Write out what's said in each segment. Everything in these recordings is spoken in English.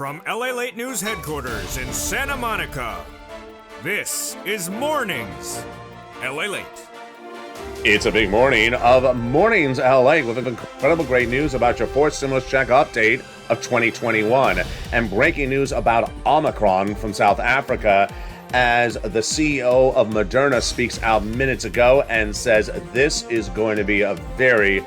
From LALATE News Headquarters in Santa Monica, this is Mornings LALATE. It's a big morning of Mornings LA with incredible great news about your fourth stimulus check update of 2021 and breaking news about Omicron from South Africa as the CEO of Moderna speaks out minutes ago and says this is going to be a very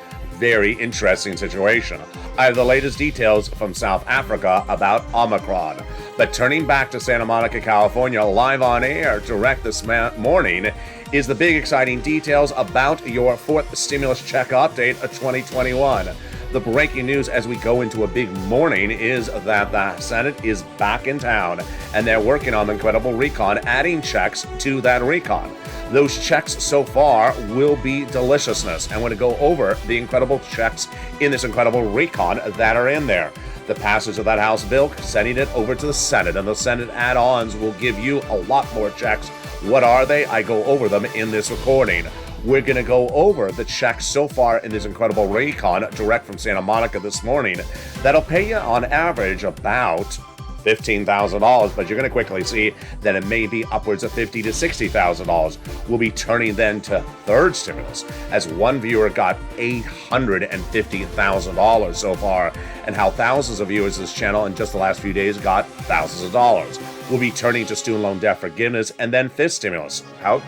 interesting situation. I have the latest details from South Africa about Omicron. But turning back to Santa Monica, California, live on air direct this morning is the big exciting details about your fourth stimulus check update of 2021. The breaking news as we go into a big morning is that the Senate is back in town and they're working on the incredible recon, adding checks to that recon. Those checks so far will be deliciousness. I'm going to go over the incredible checks in this incredible recon that are in there. The passage of that House bill, sending it over to the Senate, and the Senate add-ons will give you a lot more checks. What are they? I go over them in this recording. We're going to go over the checks so far in this incredible recon direct from Santa Monica this morning that'll pay you on average about $15,000, but you're going to quickly see that it may be upwards of $50,000 to $60,000. We'll be turning then to third stimulus, as one viewer got $850,000 so far, and how thousands of viewers of this channel in just the last few days got thousands of dollars. We'll be turning to student loan debt forgiveness and then fifth stimulus. How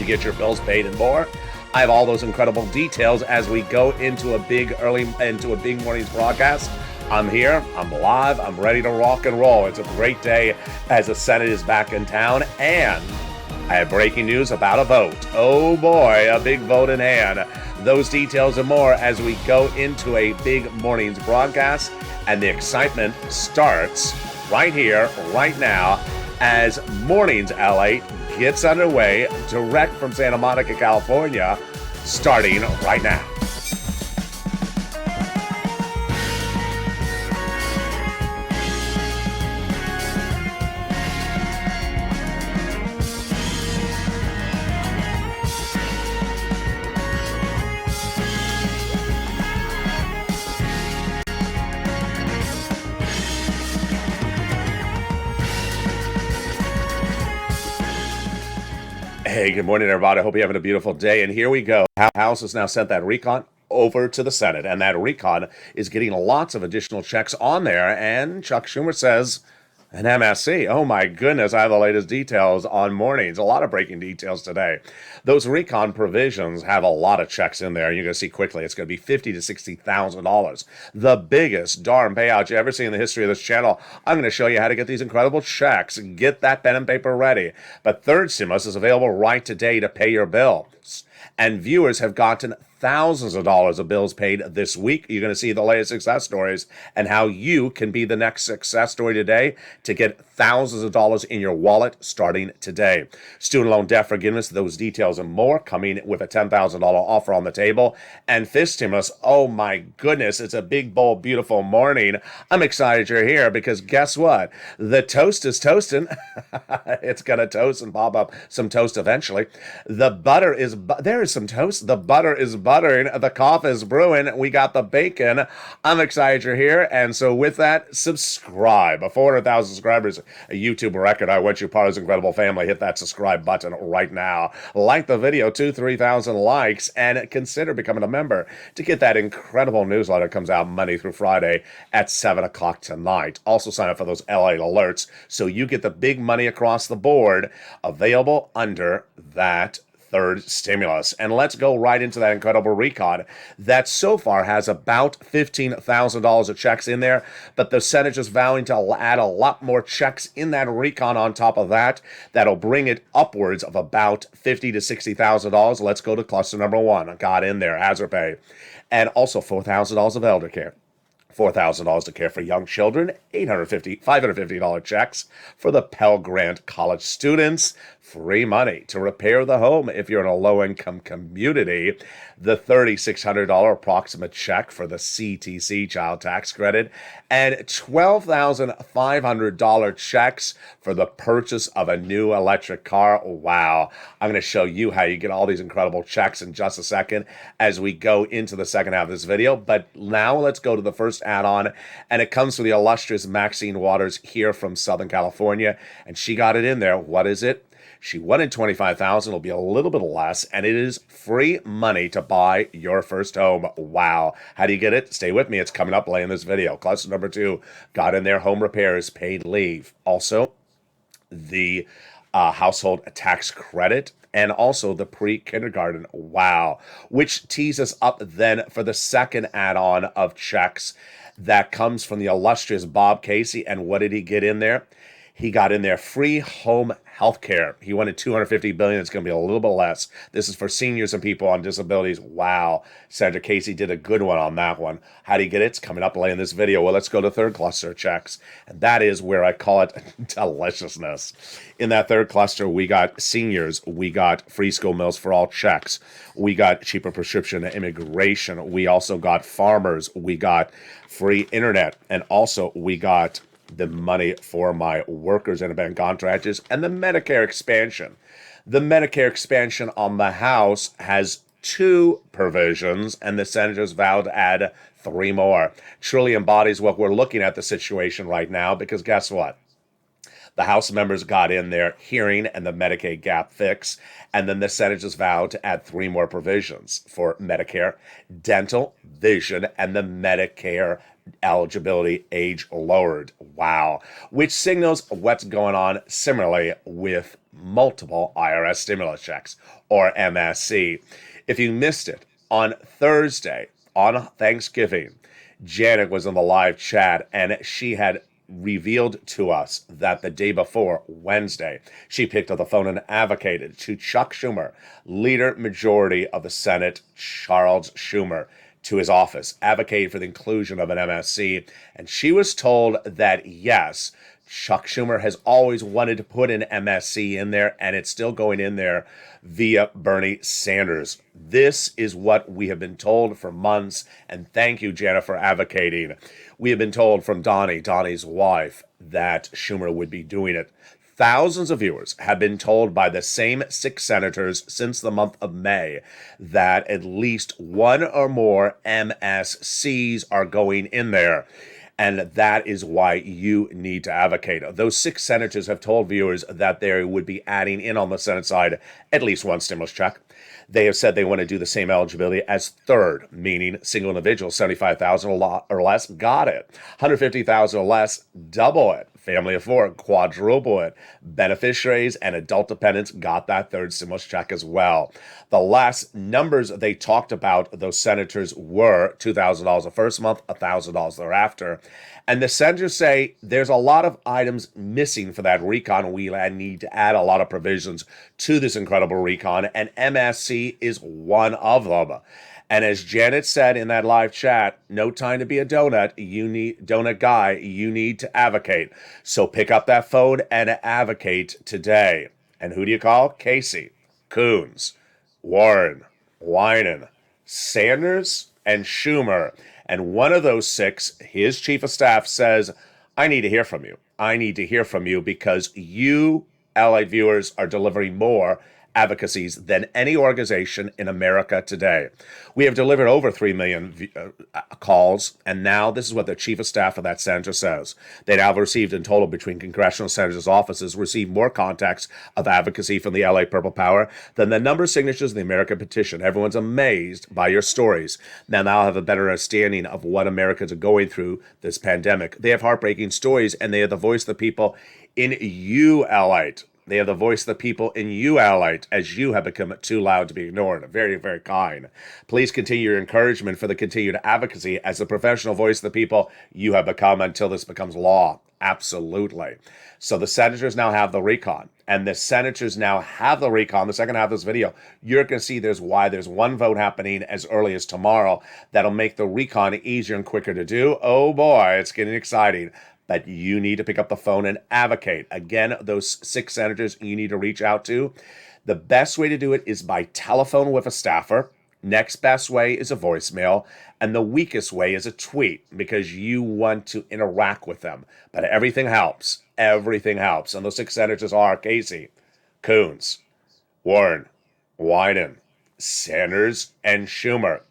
you get your bills paid and more. I have all those incredible details as we go into a big morning's broadcast. I'm here, I'm live, I'm ready to rock and roll. It's a great day as the Senate is back in town, and I have breaking news about a vote. Oh boy, a big vote in hand. Those details and more as we go into a big morning's broadcast, and the excitement starts right here, right now, as Mornings LA gets underway direct from Santa Monica, California, starting right now. Hey, good morning, everybody. I hope you're having a beautiful day. And here we go. House has now sent that recon over to the Senate, and that recon is getting lots of additional checks on there. And Chuck Schumer says, an MSC. Oh my goodness, I have the latest details on Mornings. A lot of breaking details today. Those recon provisions have a lot of checks in there. You're going to see quickly it's going to be $50,000 to $60,000. The biggest darn payout you ever see in the history of this channel. I'm going to show you how to get these incredible checks. Get that pen and paper ready. But third stimulus is available right today to pay your bills. And viewers have gotten thousands of dollars of bills paid this week. You're going to see the latest success stories and how you can be the next success story today to get thousands of dollars in your wallet starting today. Student loan debt forgiveness, those details and more coming with a $10,000 offer on the table. And fifth stimulus, oh my goodness, it's a big, bold, beautiful morning. I'm excited you're here because guess what? The toast is toasting. It's going to toast and pop up some toast eventually. The butter is, there is some toast. The butter is buttering, the coffee is brewing, we got the bacon. I'm excited you're here, and so with that, subscribe. 400,000 subscribers, a YouTube record. I want you part of this incredible family. Hit that subscribe button right now. Like the video, 2,000-3,000 likes, and consider becoming a member to get that incredible newsletter that comes out Monday through Friday at 7 o'clock tonight. Also sign up for those LA alerts so you get the big money across the board available under that third stimulus. And let's go right into that incredible recon that so far has about $15,000 of checks in there, but the Senate is vowing to add a lot more checks in that recon on top of that. That'll bring it upwards of about $50,000 to $60,000. Let's go to cluster number one. Got in there, hazard pay. And also $4,000 of elder care. $4,000 to care for young children, $550 checks for the Pell Grant college students, free money to repair the home if you're in a low-income community, the $3,600 approximate check for the CTC child tax credit, and $12,500 checks for the purchase of a new electric car. Wow. I'm going to show you how you get all these incredible checks in just a second as we go into the second half of this video. But now let's go to the first first add-on, and it comes from the illustrious Maxine Waters here from Southern California, and she got it in there. What is it? She wanted $25,000. It'll be a little bit less, and it is free money to buy your first home. Wow. How do you get it? Stay with me. It's coming up later in this video. Cluster number 2 got in there. Home repairs, paid leave. Also, the household tax credit, and also the pre-kindergarten. Wow. Which tees us up then for the second add-on of checks that comes from the illustrious Bob Casey. And what did he get in there? He got in there free home health care. He wanted $250 billion. It's going to be a little bit less. This is for seniors and people on disabilities. Wow. Senator Casey did a good one on that one. How do you get it? It's coming up later in this video. Well, let's go to third cluster checks. And that is where I call it deliciousness. In that third cluster, we got seniors. We got free school meals for all checks. We got cheaper prescription immigration. We also got farmers. We got free internet. And also we got the money for my workers and independent contractors, and the Medicare expansion. The Medicare expansion on the House has 2 provisions, and the senators vowed to add 3 more. Truly embodies what we're looking at the situation right now, because guess what? The House members got in there hearing and the Medicaid gap fix, and then the senators vowed to add 3 more provisions for Medicare, dental, vision, and the Medicare eligibility age lowered. Wow. Which signals what's going on similarly with multiple IRS stimulus checks, or MSC. If you missed it, on Thursday, on Thanksgiving, Janet was in the live chat, and she had revealed to us that the day before, Wednesday, she picked up the phone and advocated to Chuck Schumer, leader majority of the Senate, Charles Schumer, to his office, advocated for the inclusion of an MSC, and she was told that yes, Chuck Schumer has always wanted to put an MSC in there, and it's still going in there via Bernie Sanders. This is what we have been told for months, and thank you, Janet, for advocating. We have been told from Donnie's wife, that Schumer would be doing it. Thousands of viewers have been told by the same 6 senators since the month of May that at least 1 or more MSCs are going in there. And that is why you need to advocate. Those 6 senators have told viewers that they would be adding in on the Senate side at least 1 stimulus check. They have said they want to do the same eligibility as third, meaning single individual, $75,000 or less, got it. $150,000 or less, double it. Family of 4, quadruple it. Beneficiaries and adult dependents got that third stimulus check as well. The last numbers they talked about, those senators, were $2,000 the first month, $1,000 thereafter. And the senators say there's a lot of items missing for that recon. We need to add a lot of provisions to this incredible recon, and MSC is one of them. And as Janet said in that live chat, no time to be a donut. You need donut guy. You need to advocate. So pick up that phone and advocate today. And who do you call? Casey, Coons, Warren, Wyden, Sanders, and Schumer. And one of those 6, his chief of staff, says, I need to hear from you. I need to hear from you because you, allied viewers, are delivering more advocacies than any organization in America today. We have delivered over 3 million calls, and now this is what the chief of staff of that senator says. They now have received in total between congressional senators' offices, received more contacts of advocacy from the LA Purple Power than the number of signatures in the American petition. Everyone's amazed by your stories. Now have a better understanding of what Americans are going through this pandemic. They have heartbreaking stories, and they have the voice of the people in you, LA. They have the voice of the people in you, allied, as you have become too loud to be ignored. Very, very kind. Please continue your encouragement for the continued advocacy as the professional voice of the people you have become until this becomes law. Absolutely. So the senators now have the recon, and the senators now have the recon. The second half of this video, you're going to see there's 1 vote happening as early as tomorrow that'll make the recon easier and quicker to do. Oh boy, it's getting exciting. But you need to pick up the phone and advocate. Again, those 6 senators you need to reach out to. The best way to do it is by telephone with a staffer. Next best way is a voicemail. And the weakest way is a tweet because you want to interact with them. But everything helps. Everything helps. And those 6 senators are Casey, Coons, Warren, Wyden, Sanders, and Schumer.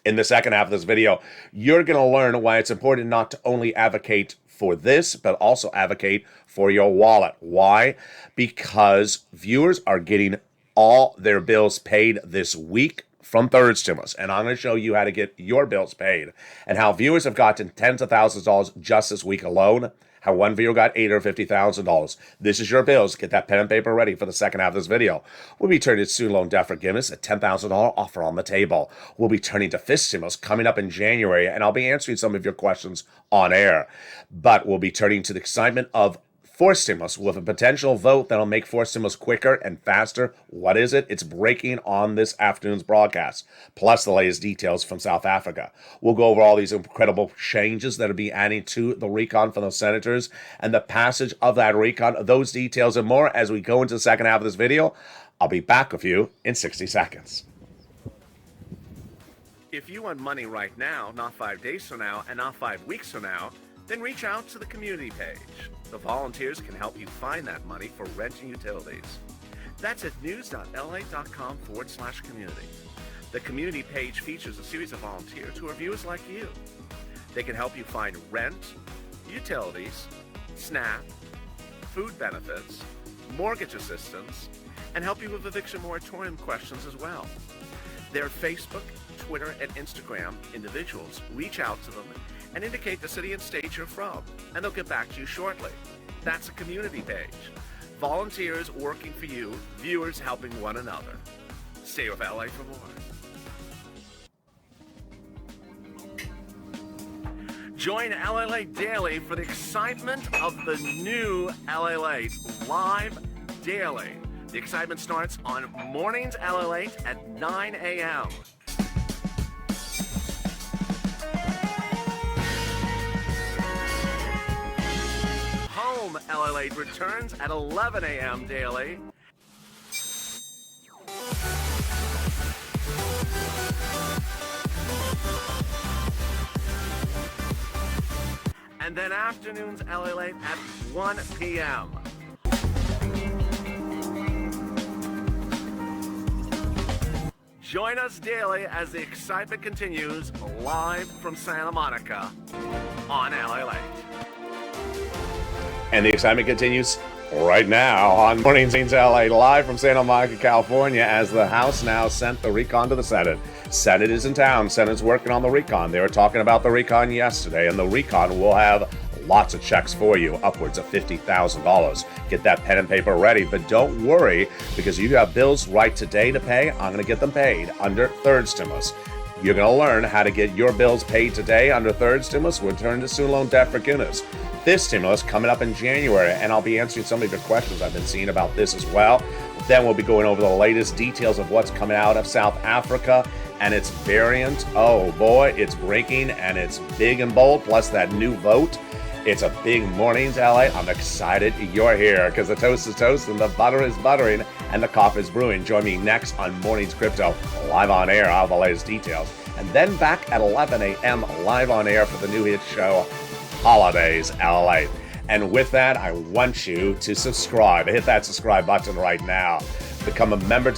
In the second half of this video, you're going to learn why it's important not to only advocate for this, but also advocate for your wallet. Why? Because viewers are getting all their bills paid this week from third stimulus, and I'm going to show you how to get your bills paid and how viewers have gotten tens of thousands of dollars just this week alone. How one viewer got $850,000. This is your bills. Get that pen and paper ready for the second half of this video. We'll be turning to student loan debt forgiveness, a $10,000 offer on the table. We'll be turning to fifth stimulus coming up in January, and I'll be answering some of your questions on air. But we'll be turning to the excitement of fourth stimulus with a potential vote that'll make fourth stimulus quicker and faster. What is it? It's breaking on this afternoon's broadcast, plus the latest details from South Africa. We'll go over all these incredible changes that'll be adding to the recon for the senators and the passage of that recon, those details and more as we go into the second half of this video. I'll be back with you in 60 seconds. If you want money right now, not 5 days from now, and not 5 weeks from now, then reach out to the community page. The volunteers can help you find that money for rent and utilities. That's at news.la.com/community. The community page features a series of volunteers who are viewers like you. They can help you find rent, utilities, SNAP, food benefits, mortgage assistance, and help you with eviction moratorium questions as well. Their Facebook, Twitter, and Instagram individuals reach out to them and indicate the city and state you're from, and they'll get back to you shortly. That's a community page. Volunteers working for you, viewers helping one another. Stay with LA for more. Join LALATE Daily for the excitement of the new LALATE live daily. The excitement starts on mornings LALATE at 9 a.m. Home LALATE returns at 11 a.m. daily. And then afternoons LALATE at 1 p.m. Join us daily as the excitement continues live from Santa Monica on LALATE. And the excitement continues right now on Mornings LA, live from Santa Monica, California, as the House now sent the recon to the Senate. Senate is in town. Senate's working on the recon. They were talking about the recon yesterday, and the recon will have lots of checks for you, upwards of $50,000. Get that pen and paper ready, but don't worry, because you have bills right today to pay. I'm going to get them paid under third stimulus. You're going to learn how to get your bills paid today under third stimulus. We'll turn to student loan debt forgiveness. This stimulus coming up in January, and I'll be answering some of your questions I've been seeing about this as well. Then we'll be going over the latest details of what's coming out of South Africa and its variant. Oh boy, it's breaking and it's big and bold, plus that new vote. It's a big Mornings LA. I'm excited you're here because the toast is toast and the butter is buttering and the coffee is brewing. Join me next on Mornings Crypto, live on air. I'll have the latest details. And then back at 11 a.m. live on air for the new hit show, Holidays LA. And with that, I want you to subscribe. Hit that subscribe button right now. Become a subscriber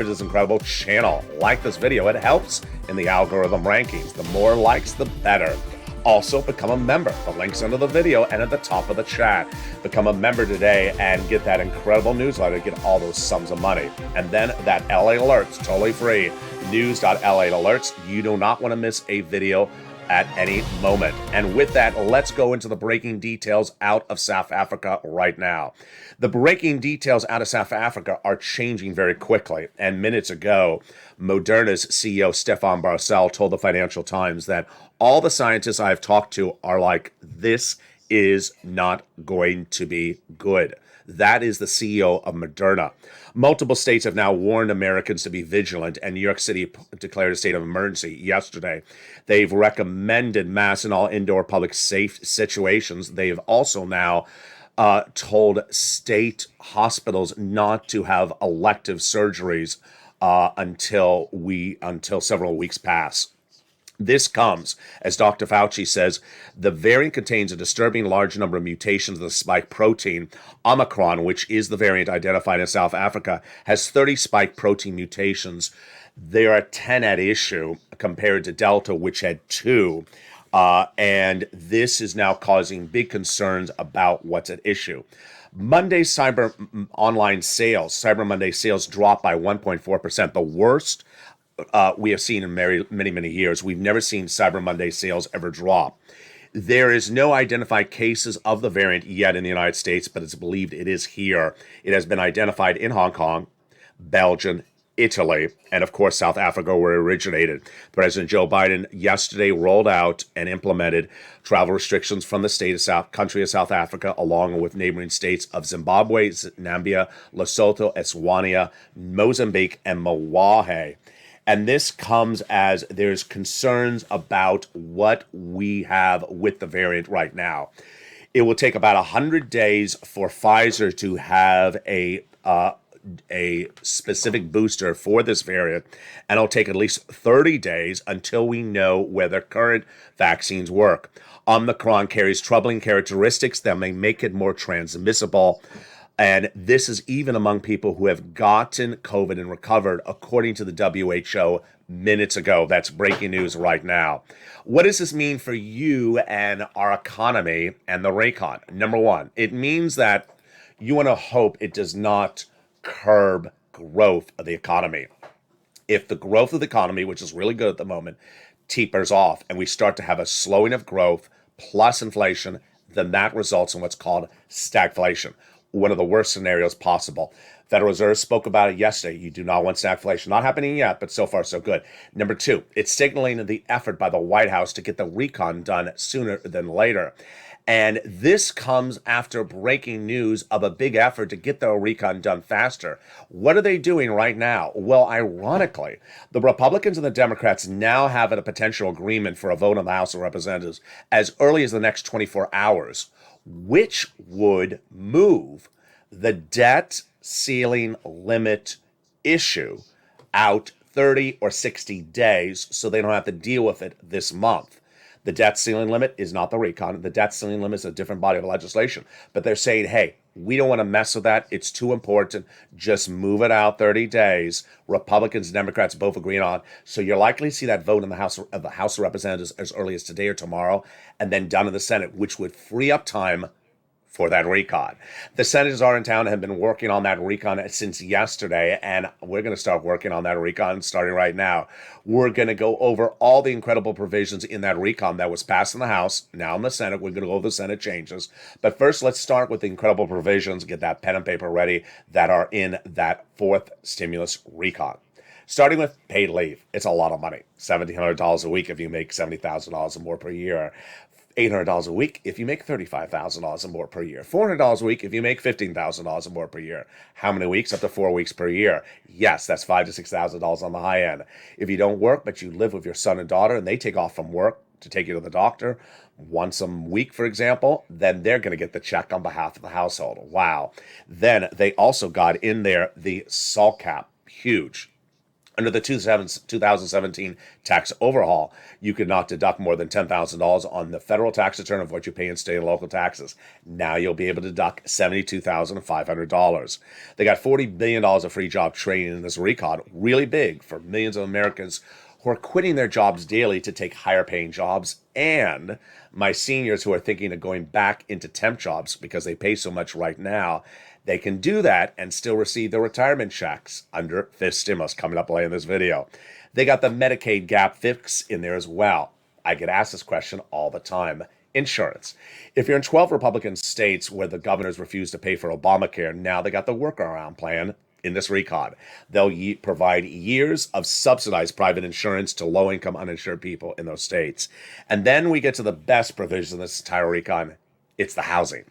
to this incredible channel. Like this video, it helps in the algorithm rankings. The more likes, the better. Also, become a member. The link's under the video and at the top of the chat. Become a member today and get that incredible newsletter to get all those sums of money. And then that LA Alerts, totally free. News.LA Alerts. You do not want to miss a video at any moment. And with that, let's go into the breaking details out of South Africa right now. The breaking details out of South Africa are changing very quickly. And minutes ago, Moderna's CEO Stefan Bancel told the Financial Times that all the scientists I've talked to are like, this is not going to be good. That is the CEO of Moderna. Multiple states have now warned Americans to be vigilant, and New York City declared a state of emergency yesterday. They've recommended masks in all indoor public safe situations. They've also now told state hospitals not to have elective surgeries until several weeks pass. This comes, as Dr. Fauci says, the variant contains a disturbing large number of mutations of the spike protein. Omicron, which is the variant identified in South Africa, has 30 spike protein mutations. There are 10 at issue compared to Delta, which had 2. And this is now causing big concerns about what's at issue. Cyber Monday sales dropped by 1.4%, the worst we have seen in many years. We've never seen Cyber Monday sales ever drop. There is no identified cases of the variant yet in the United States, but it's believed it is here. It has been identified in Hong Kong, Belgium, Italy, and of course South Africa, where it originated. President Joe Biden yesterday rolled out and implemented travel restrictions from the country of South Africa, along with neighboring states of Zimbabwe, Zambia, Lesotho, Eswatini, Mozambique, and Malawi. And this comes as there's concerns about what we have with the variant right now. It will take about 100 days for Pfizer to have a specific booster for this variant, and it'll take at least 30 days until we know whether current vaccines work. Omicron carries troubling characteristics that may make it more transmissible. And this is even among people who have gotten COVID and recovered, according to the WHO minutes ago. That's breaking news right now. What does this mean for you and our economy and the recon? Number one, it means that you want to hope it does not curb growth of the economy. If the growth of the economy, which is really good at the moment, tapers off and we start to have a slowing of growth plus inflation, then that results in what's called stagflation. One of the worst scenarios possible. Federal Reserve spoke about it yesterday. You do not want stagflation. Not happening yet, but so far so good. Number two, it's signaling the effort by the White House to get the recon done sooner than later. And this comes after breaking news of a big effort to get the recon done faster. What are they doing right now? Well, ironically, the Republicans and the Democrats now have a potential agreement for a vote in the House of Representatives as early as the next 24 hours, which would move the debt ceiling limit issue out 30 or 60 days so they don't have to deal with it this month. The debt ceiling limit is not the recon. The debt ceiling limit is a different body of legislation. But they're saying, hey, we don't want to mess with that. It's too important. Just move it out 30 days. Republicans and Democrats both agreeing on. So you're likely to see that vote in the House of Representatives as early as today or tomorrow, and then done in the Senate, which would free up time for that recon. The senators are in town and have been working on that recon since yesterday, and we're going to start working on that recon starting right now. We're going to go over all the incredible provisions in that recon that was passed in the House, now in the Senate. We're going to go over the Senate changes. But first, let's start with the incredible provisions, get that pen and paper ready, that are in that fourth stimulus recon. Starting with paid leave. It's a lot of money. $1,700 a week if you make $70,000 or more per year. $800 a week if you make $35,000 or more per year. $400 a week if you make $15,000 or more per year. How many weeks? Up to 4 weeks per year. Yes, that's $5,000 to $6,000 on the high end. If you don't work, but you live with your son and daughter and they take off from work to take you to the doctor once a week, for example, then they're going to get the check on behalf of the household. Wow. Then they also got in there the SALT cap. Huge. Under the 2017 tax overhaul, you could not deduct more than $10,000 on the federal tax return of what you pay in state and local taxes. Now you'll be able to deduct $72,500. They got $40 billion of free job training in this recon, really big for millions of Americans who are quitting their jobs daily to take higher paying jobs, and my seniors who are thinking of going back into temp jobs because they pay so much right now. They can do that and still receive their retirement checks under fifth stimulus coming up later in this video. They got the Medicaid gap fix in there as well. I get asked this question all the time. Insurance. If you're in 12 Republican states where the governors refuse to pay for Obamacare, now they got the workaround plan in this recon. They'll provide years of subsidized private insurance to low-income uninsured people in those states. And then we get to the best provision in this entire recon. It's the housing.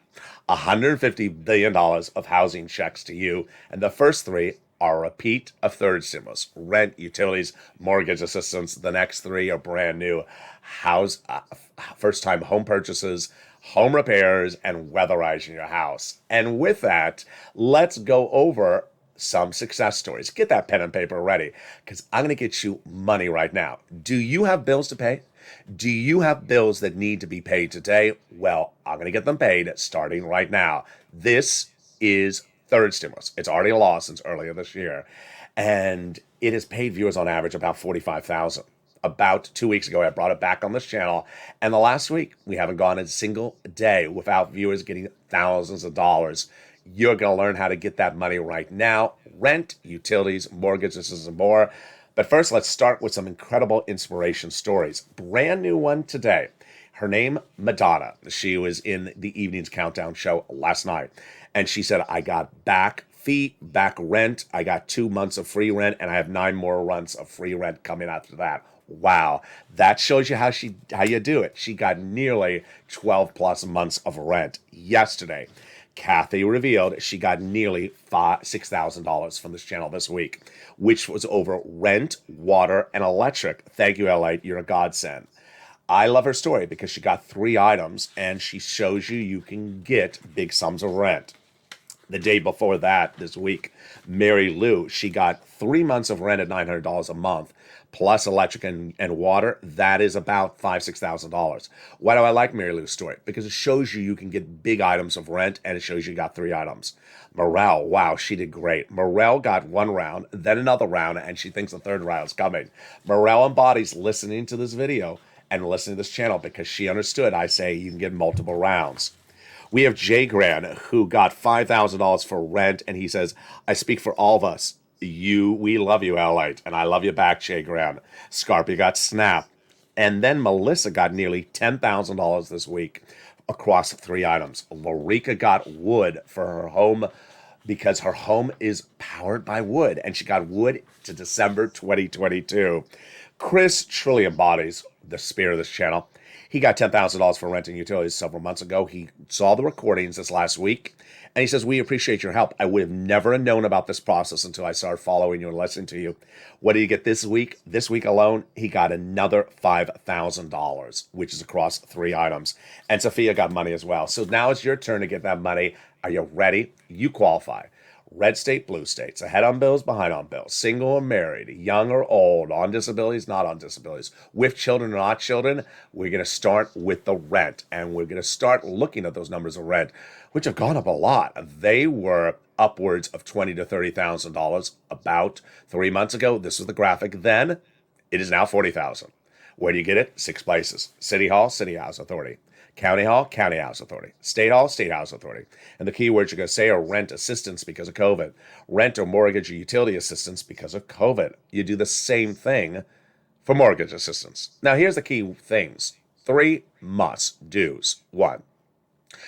$150 billion of housing checks to you. And the first three are a repeat of third stimulus. Rent, utilities, mortgage assistance. The next three are brand new. First-time home purchases, home repairs, and weatherizing your house. And with that, let's go over some success stories. Get that pen and paper ready, because I'm going to get you money right now. Do you have bills to pay? Do you have bills that need to be paid today? Well, I'm going to get them paid starting right now. This is third stimulus. It's already a law since earlier this year. and it has paid viewers on average about 45,000. About 2 weeks ago, I brought it back on this channel, and the last week, we haven't gone a single day without viewers getting thousands of dollars. You're going to learn how to get that money right now. Rent, utilities, mortgages, and more. But first, let's start with some incredible inspiration stories. Brand new one today. Her name, Madonna. She was in the Evening's Countdown show last night, and she said, I got back fee, back rent. I got 2 months of free rent, and I have 9 more months of free rent coming after that. Wow, that shows you how you do it. She got nearly 12 plus months of rent yesterday. Kathy revealed she got nearly $6,000 from this channel this week, which was over rent, water, and electric. Thank you, LALATE. You're a godsend. I love her story because she got 3 items, and she shows you can get big sums of rent. The day before that, this week, Mary Lou, she got 3 months of rent at $900 a month, plus electric and water. That is about $6,000. Why do I like Mary Lou's story? Because it shows you can get big items of rent, and it shows you got 3 items. Morel, wow, she did great. Morel got 1 round, then another round, and she thinks the 3rd round's coming. Morel embodies listening to this video and listening to this channel because she understood I say you can get multiple rounds. We have Jay Gran, who got $5,000 for rent, and he says, I speak for all of us. We love you, LALATE, and I love you back, Jay Gran. Scarpia got Snap. And then Melissa got nearly $10,000 this week across 3 items. Lorica got wood for her home because her home is powered by wood, and she got wood to December 2022. Chris truly embodies the spirit of this channel. He got $10,000 for rent and utilities several months ago. He saw the recordings this last week, and he says, we appreciate your help. I would have never known about this process until I started following you and listening to you. What did he get this week? This week alone, he got another $5,000, which is across 3 items. And Sophia got money as well. So now it's your turn to get that money. Are you ready? You qualify. Red state, blue states, ahead on bills, behind on bills, single or married, young or old, on disabilities, not on disabilities, with children or not children. We're going to start with the rent, and we're going to start looking at those numbers of rent, which have gone up a lot. They were upwards of $20,000 to $30,000 about 3 months ago. This was the graphic then. It is now $40,000. Where do you get it? 6 places. City Hall, City House Authority. County Hall, County House Authority. State Hall, State House Authority. And the key words you're going to say are rent assistance because of COVID. Rent or mortgage or utility assistance because of COVID. You do the same thing for mortgage assistance. Now, here's the key things. 3 must-dos. 1,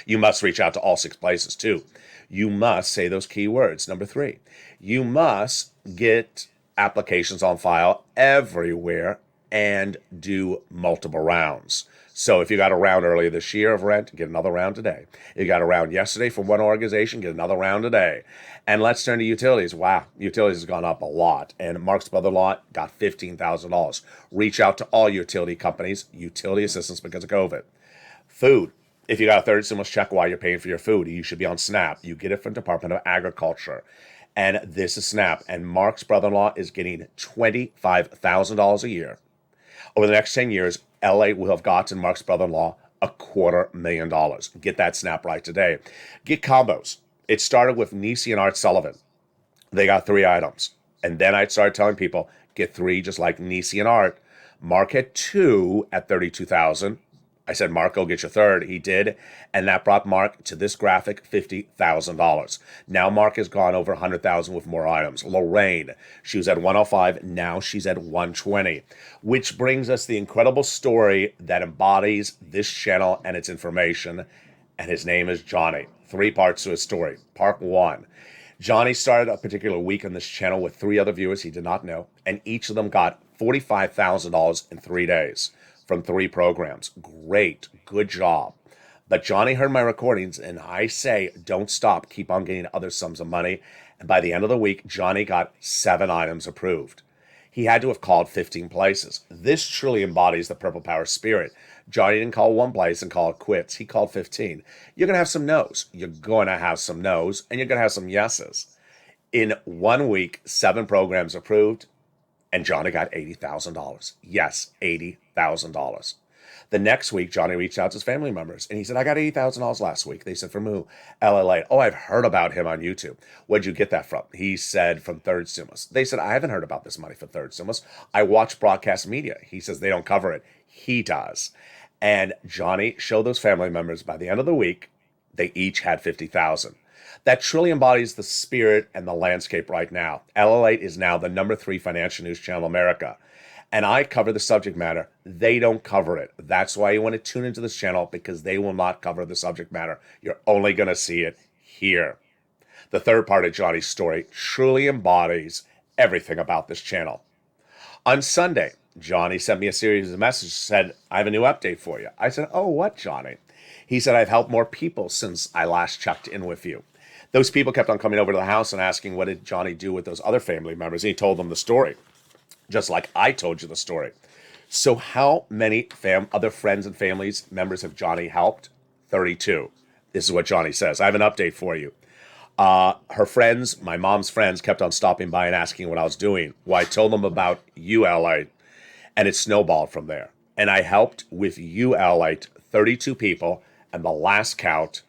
you must reach out to all 6 places. 2, you must say those key words. Number 3, you must get applications on file everywhere and do multiple rounds. So if you got a round earlier this year of rent, get another round today. You got a round yesterday from one organization, get another round today. And let's turn to utilities. Wow, utilities has gone up a lot. And Mark's brother-in-law got $15,000. Reach out to all utility companies, utility assistance because of COVID. Food. If you got a third stimulus check while you're paying for your food, you should be on SNAP. You get it from Department of Agriculture. And this is SNAP. And Mark's brother-in-law is getting $25,000 a year. Over the next 10 years, LA will have gotten Mark's brother-in-law $250,000. Get that SNAP right today. Get combos. It started with Nisi and Art Sullivan. They got 3 items. And then I started telling people, get 3 just like Nisi and Art. Mark had 2 at $32,000. I said, Mark, go get your 3rd. He did. And that brought Mark to this graphic, $50,000. Now Mark has gone over $100,000 with more items. Lorraine, she was at 105. Now she's at 120. Which brings us the incredible story that embodies this channel and its information. And his name is Johnny. 3 parts to his story. Part 1. Johnny started a particular week on this channel with 3 other viewers he did not know. And each of them got $45,000 in 3 days. From 3 programs. Great. Good job. But Johnny heard my recordings, and I say, don't stop. Keep on getting other sums of money. And by the end of the week, Johnny got 7 items approved. He had to have called 15 places. This truly embodies the Purple Power spirit. Johnny didn't call 1 place and call it quits. He called 15. You're going to have some no's. You're going to have some no's, and you're going to have some yeses. In 1 week, 7 programs approved. And Johnny got $80,000. Yes, $80,000. The next week, Johnny reached out to his family members and he said, I got $80,000 last week. They said, from who? LALATE. Oh, I've heard about him on YouTube. Where'd you get that from? He said, from Third Stimulus. They said, I haven't heard about this money for Third Stimulus. I watch broadcast media. He says, they don't cover it. He does. And Johnny showed those family members by the end of the week, they each had 50,000. That truly embodies the spirit and the landscape right now. LALATE is now the #3 financial news channel in America. And I cover the subject matter. They don't cover it. That's why you want to tune into this channel, because they will not cover the subject matter. You're only going to see it here. The third part of Johnny's story truly embodies everything about this channel. On Sunday, Johnny sent me a series of messages, said, I have a new update for you. I said, oh, what, Johnny? He said, I've helped more people since I last checked in with you. Those people kept on coming over to the house and asking, what did Johnny do with those other family members? And he told them the story, just like I told you the story. So how many other friends and families members have Johnny helped? 32. This is what Johnny says. I have an update for you. Her friends, my mom's friends, kept on stopping by and asking what I was doing. Well, I told them about ULA, and it snowballed from there. And I helped with ULA 32 people, and the last count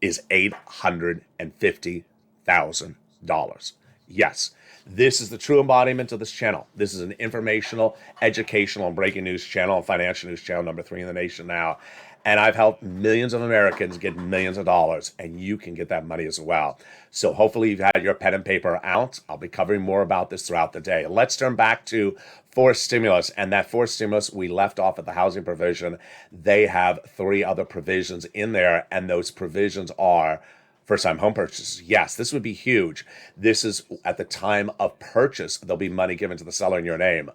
is $850,000. Yes, this is the true embodiment of this channel. This is an informational, educational, and breaking news channel, and financial news channel #3 in the nation now. And I've helped millions of Americans get millions of dollars, and you can get that money as well. So hopefully you've had your pen and paper out. I'll be covering more about this throughout the day. Let's turn back to forced stimulus. And that forced stimulus, we left off at the housing provision. They have 3 other provisions in there, and those provisions are first-time home purchases. Yes, this would be huge. This is at the time of purchase, there'll be money given to the seller in your name.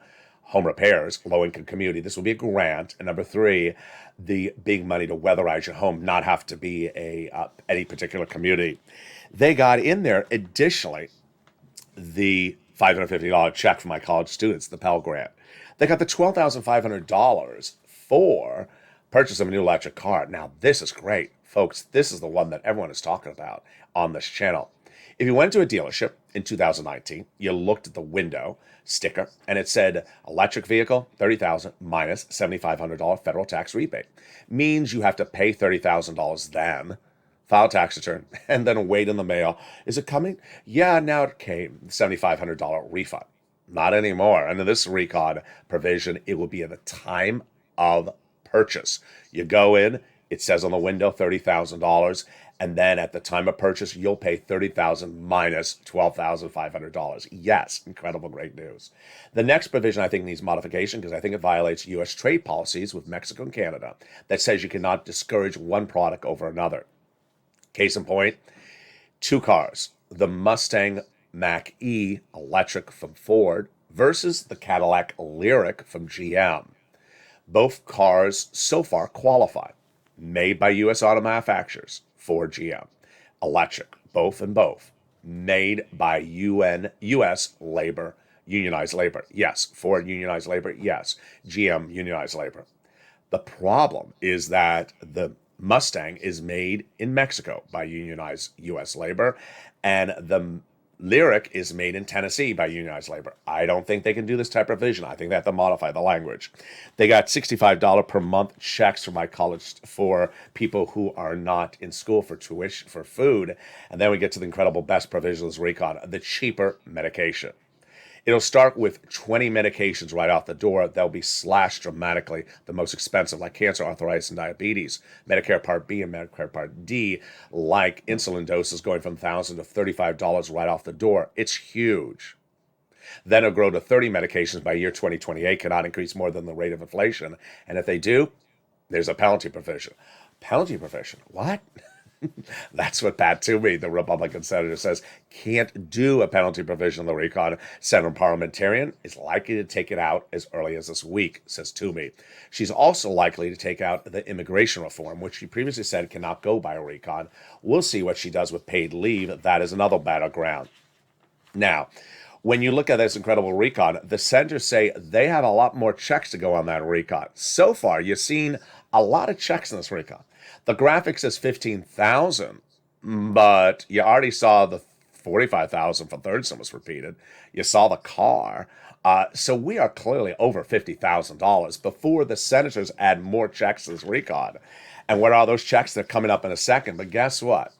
Home repairs, low-income community. This will be a grant. And #3, the big money to weatherize your home, not have to be any particular community. They got in there, additionally, the $550 check for my college students, the Pell Grant. They got the $12,500 for purchase of a new electric car. Now, this is great, folks. This is the one that everyone is talking about on this channel. If you went to a dealership in 2019, you looked at the window sticker, and it said electric vehicle, $30,000 minus $7,500 federal tax rebate. Means you have to pay $30,000 then, file tax return, and then wait in the mail. Is it coming? Yeah, now it came, $7,500 refund. Not anymore. Under this recon provision, it will be at the time of purchase. You go in, it says on the window $30,000, and then at the time of purchase, you'll pay $30,000 minus $12,500. Yes, incredible, great news. The next provision I think needs modification because I think it violates U.S. trade policies with Mexico and Canada that says you cannot discourage one product over another. Case in point, 2 cars, the Mustang Mach-E electric from Ford versus the Cadillac Lyriq from GM. Both cars so far qualify. Made by U.S. auto manufacturers, Ford, GM. Electric, both and both. Made by U.S. labor, unionized labor. Yes. Ford, unionized labor. Yes. GM, unionized labor. The problem is that the Mustang is made in Mexico by unionized U.S. labor, and the Lyriq is made in Tennessee by unionized labor. I don't think they can do this type of provision. I think they have to modify the language. They got $65 per month checks from my college for people who are not in school for tuition, for food. And then we get to the incredible best provisions recon, the cheaper medication. It'll start with 20 medications right off the door. They'll be slashed dramatically. The most expensive, like cancer, arthritis, and diabetes. Medicare Part B and Medicare Part D, like insulin doses going from $1,000 to $35 right off the door. It's huge. Then it'll grow to 30 medications by year 2028, cannot increase more than the rate of inflation. And if they do, there's a penalty provision. Penalty provision? What? That's what Pat Toomey, the Republican senator, says. Can't do a penalty provision in the recon. Senator parliamentarian is likely to take it out as early as this week, says Toomey. She's also likely to take out the immigration reform, which she previously said cannot go by a recon. We'll see what she does with paid leave. That is another battleground. Now, when you look at this incredible recon, the senators say they have a lot more checks to go on that recon. So far, you've seen a lot of checks in this recon. The graphic says 15,000, but you already saw the 45,000 for third stimulus repeated. You saw the car. So we are clearly over $50,000 before the senators add more checks to this recon. And what are those checks? They're coming up in a second. But guess what?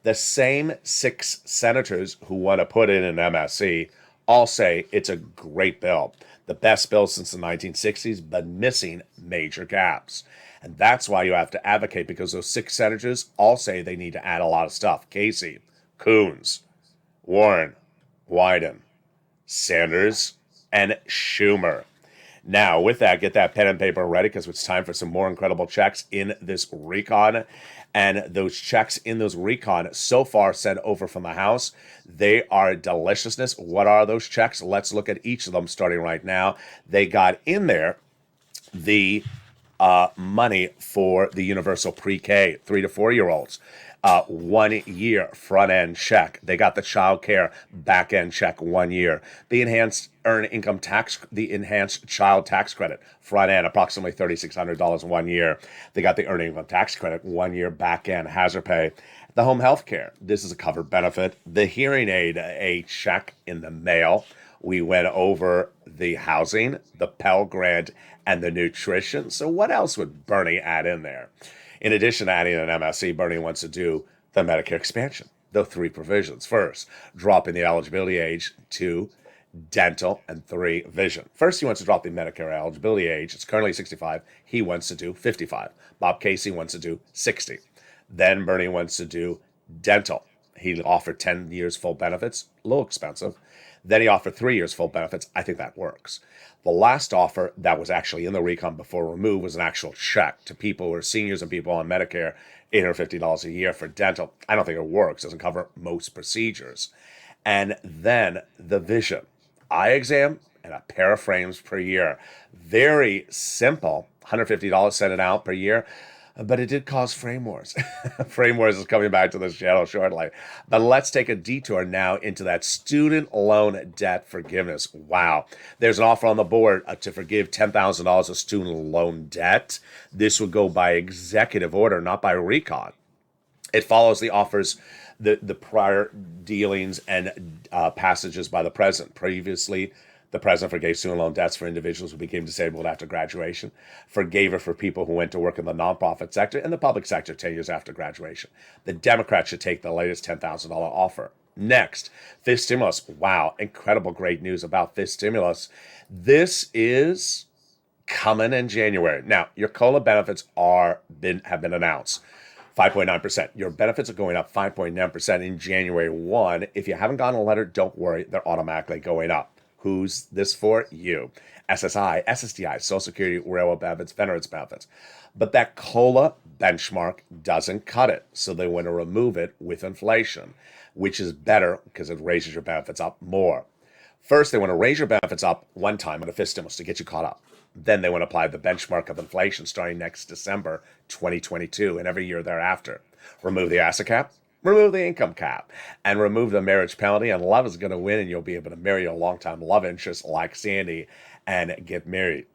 The same 6 senators who want to put in an MSC all say it's a great bill. The best bill since the 1960s, but missing major gaps. And that's why you have to advocate, because those 6 senators all say they need to add a lot of stuff. Casey, Coons, Warren, Wyden, Sanders, and Schumer. Now, with that, get that pen and paper ready, because it's time for some more incredible checks in this recon. And those checks in those recon so far sent over from the House, they are deliciousness. What are those checks? Let's look at each of them starting right now. They got in there the money for the universal pre-K, 3 to 4 year olds. 1 year front end check. They got the child care back end check 1 year. The enhanced earned income tax, the enhanced child tax credit front end, approximately $3,600 in 1 year. They got the earned income tax credit 1 year back end hazard pay. The home health care, this is a covered benefit. The hearing aid, a check in the mail. We went over the housing, the Pell Grant, and the nutrition. So what else would Bernie add in there? In addition to adding an MSC, Bernie wants to do the Medicare expansion. The 3 provisions. First, dropping the eligibility age. 2, dental. And 3, vision. First, he wants to drop the Medicare eligibility age. It's currently 65. He wants to do 55. Bob Casey wants to do 60. Then Bernie wants to do dental. He offered 10 years full benefits. A little expensive. Then he offered 3 years full benefits. I think that works. The last offer that was actually in the recon before removed was an actual check to people who are seniors and people on Medicare, $850 a year for dental. I don't think it works. It doesn't cover most procedures. And then the vision, eye exam and a pair of frames per year. Very simple, $150 sent it out per year. But it did cause frame wars. Frame wars is coming back to this channel shortly. But let's take a detour now into that student loan debt forgiveness. Wow. There's an offer on the board to forgive $10,000 of student loan debt. This would go by executive order, not by recon. It follows the offers, the prior dealings and passages by the president. Previously, the president forgave student loan debts for individuals who became disabled after graduation, forgave it for people who went to work in the nonprofit sector and the public sector 10 years after graduation. The Democrats should take the latest $10,000 offer. Next, fifth stimulus. Wow, incredible great news about fifth stimulus. This is coming in January. Now, your COLA benefits have been announced. 5.9%. Your benefits are going up 5.9% in January 1. If you haven't gotten a letter, don't worry. They're automatically going up. Who's this for? You. SSI, SSDI, Social Security, Railroad benefits, veterans benefits. But that COLA benchmark doesn't cut it. So they want to remove it with inflation, which is better because it raises your benefits up more. First, they want to raise your benefits up one time on a fifth stimulus to get you caught up. Then they want to apply the benchmark of inflation starting next December 2022 and every year thereafter. Remove the asset cap. Remove the income cap and remove the marriage penalty, and love is going to win, and you'll be able to marry your longtime love interest like Sandy and get married.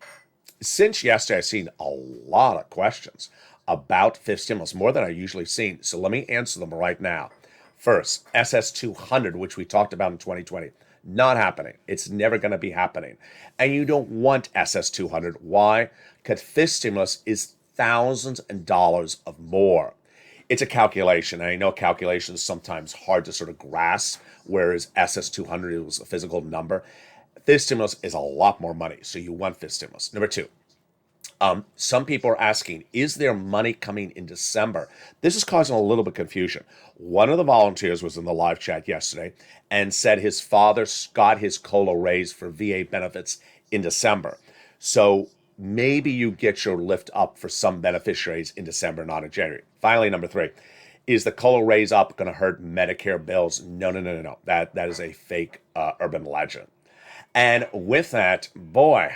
Since yesterday, I've seen a lot of questions about fifth stimulus, more than I usually seen. So let me answer them right now. First, SS200, which we talked about in 2020, not happening. It's never going to be happening. And you don't want SS200. Why? Because fifth stimulus is thousands of dollars of more. It's a calculation, and I know calculation is sometimes hard to sort of grasp, whereas SS200 was a physical number. Fifth stimulus is a lot more money, so you want fifth stimulus. Number 2, some people are asking, is there money coming in December? This is causing a little bit of confusion. One of the volunteers was in the live chat yesterday and said his father got his COLA raise for VA benefits in December. So maybe you get your lift up for some beneficiaries in December, not in January. Finally, number 3, is the COLA raise up going to hurt Medicare bills? No. That is a fake urban legend. And with that, boy,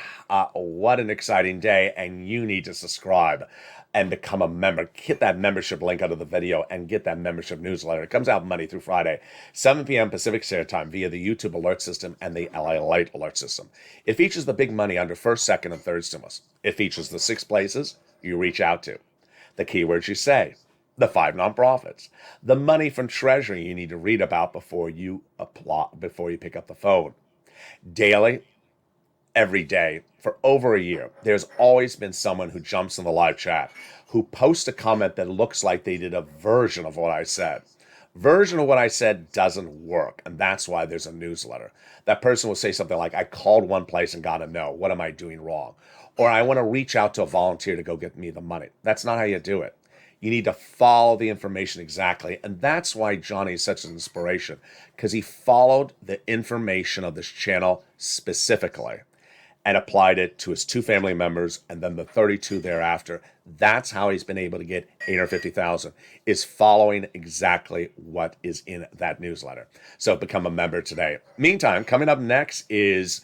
what an exciting day. And you need to subscribe and become a member. Hit that membership link under the video and get that membership newsletter. It comes out Monday through Friday, 7 p.m. Pacific Standard Time via the YouTube alert system and the LALATE alert system. It features the big money under first, second, and third stimulus. It features the 6 places you reach out to, the keywords you say, the 5 nonprofits, the money from Treasury you need to read about before you apply, before you pick up the phone. Daily, every day for over a year, there's always been someone who jumps in the live chat who posts a comment that looks like they did a version of what I said. Version of what I said doesn't work, and that's why there's a newsletter. That person will say something like, I called one place and got a no. What am I doing wrong? Or I want to reach out to a volunteer to go get me the money. That's not how you do it. You need to follow the information exactly. And that's why Johnny is such an inspiration, because he followed the information of this channel specifically and applied it to his 2 family members and then the 32 thereafter. That's how he's been able to get 850,000, is following exactly what is in that newsletter. So become a member today. Meantime, coming up next is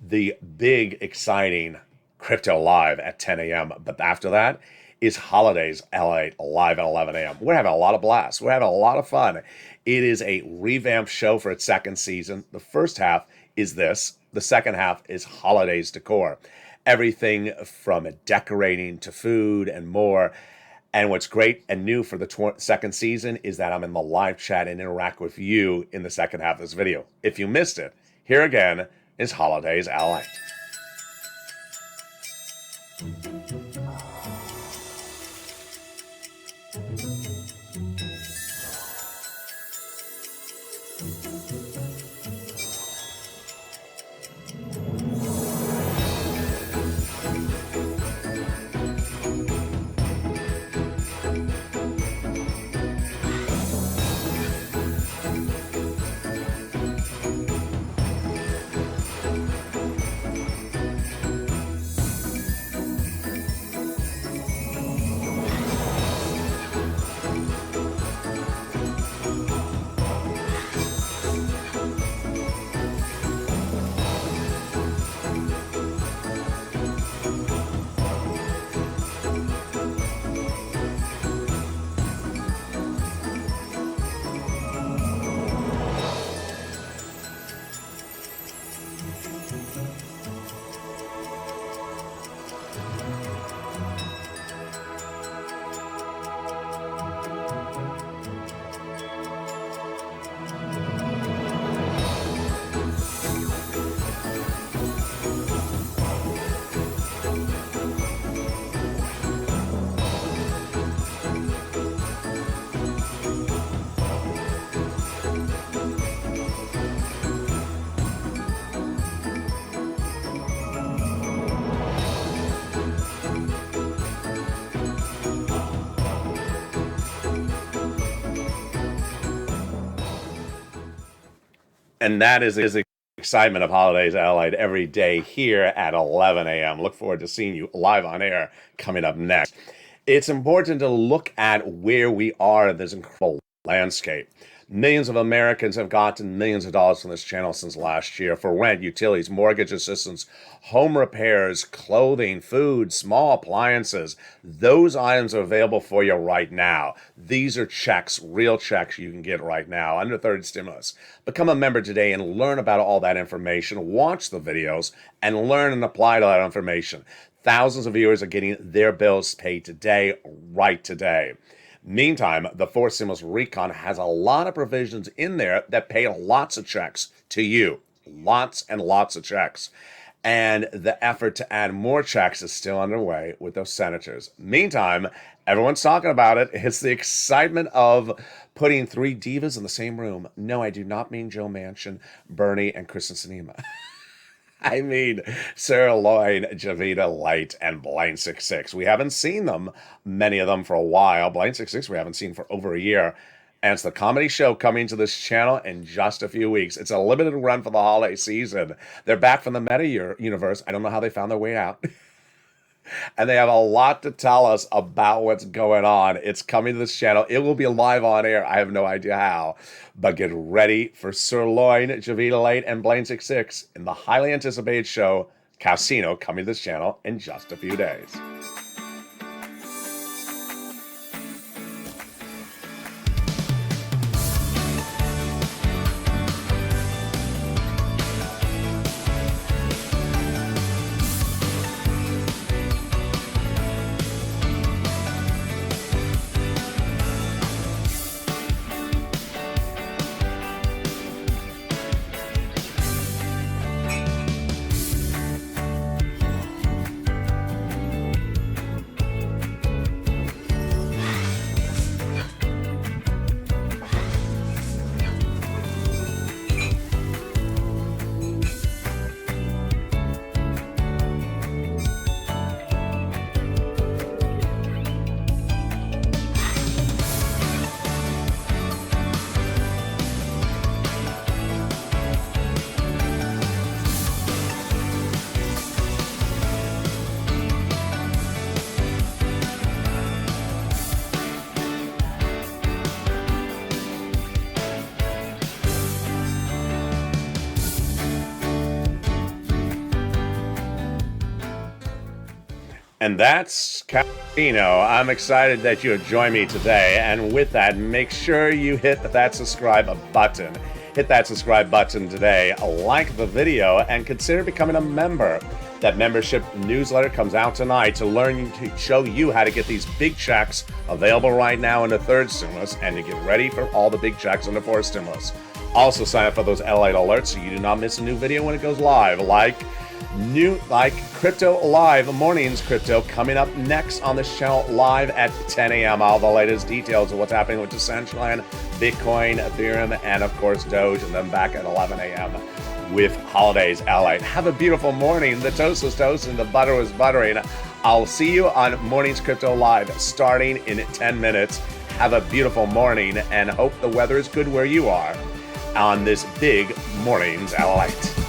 the big, exciting Crypto Live at 10 a.m. But after that is Holidays LALATE live at 11 a.m. We're having a lot of blasts. We're having a lot of fun. It is a revamped show for its second season. The first half is this. The second half is Holidays decor. Everything from decorating to food and more. And what's great and new for the second season is that I'm in the live chat and interact with you in the second half of this video. If you missed it, here again is Holidays LALATE. And that is the excitement of Holidays LALATE every day here at 11 a.m. Look forward to seeing you live on air coming up next. It's important to look at where we are in this incredible landscape. Millions of Americans have gotten millions of dollars from this channel since last year for rent, utilities, mortgage assistance, home repairs, clothing, food, small appliances. Those items are available for you right now. These are checks, real checks you can get right now under third stimulus. Become a member today and learn about all that information. Watch the videos and learn and apply to that information. Thousands of viewers are getting their bills paid today, right today. Meantime, the fourth stimulus recon has a lot of provisions in there that pay lots of checks to you. Lots and lots of checks. And the effort to add more checks is still underway with those senators. Meantime, everyone's talking about it. It's the excitement of putting 3 divas in the same room. No, I do not mean Joe Manchin, Bernie, and Kristen Sinema. I mean, Sirloin, Javita Light, and Blind 66. We haven't seen them, many of them, for a while. Blind 66 we haven't seen for over a year. And it's the comedy show coming to this channel in just a few weeks. It's a limited run for the holiday season. They're back from the meta universe. I don't know how they found their way out. And they have a lot to tell us about what's going on. It's coming to this channel. It will be live on air. I have no idea how. But get ready for Sirloin, Javita Light, and Blaine 66 in the highly anticipated show, Casino, coming to this channel in just a few days. And that's Cappuccino. I'm excited that you have joined me today. And with that, make sure you hit that subscribe button. Hit that subscribe button today, like the video, and consider becoming a member. That membership newsletter comes out tonight to show you how to get these big checks available right now in the third stimulus and to get ready for all the big checks in the fourth stimulus. Also sign up for those LALATE alerts so you do not miss a new video when it goes live, like Crypto Live Mornings Crypto coming up next on this channel live at 10 a.m. All the latest details of what's happening with Decentraland, Bitcoin, Ethereum, and of course Doge, and then back at 11 a.m. with Holidays LA. Have a beautiful morning. The toast was toast and the butter was buttering. I'll see you on Mornings Crypto Live starting in 10 minutes. Have a beautiful morning and hope the weather is good where you are on this big Mornings LALATE.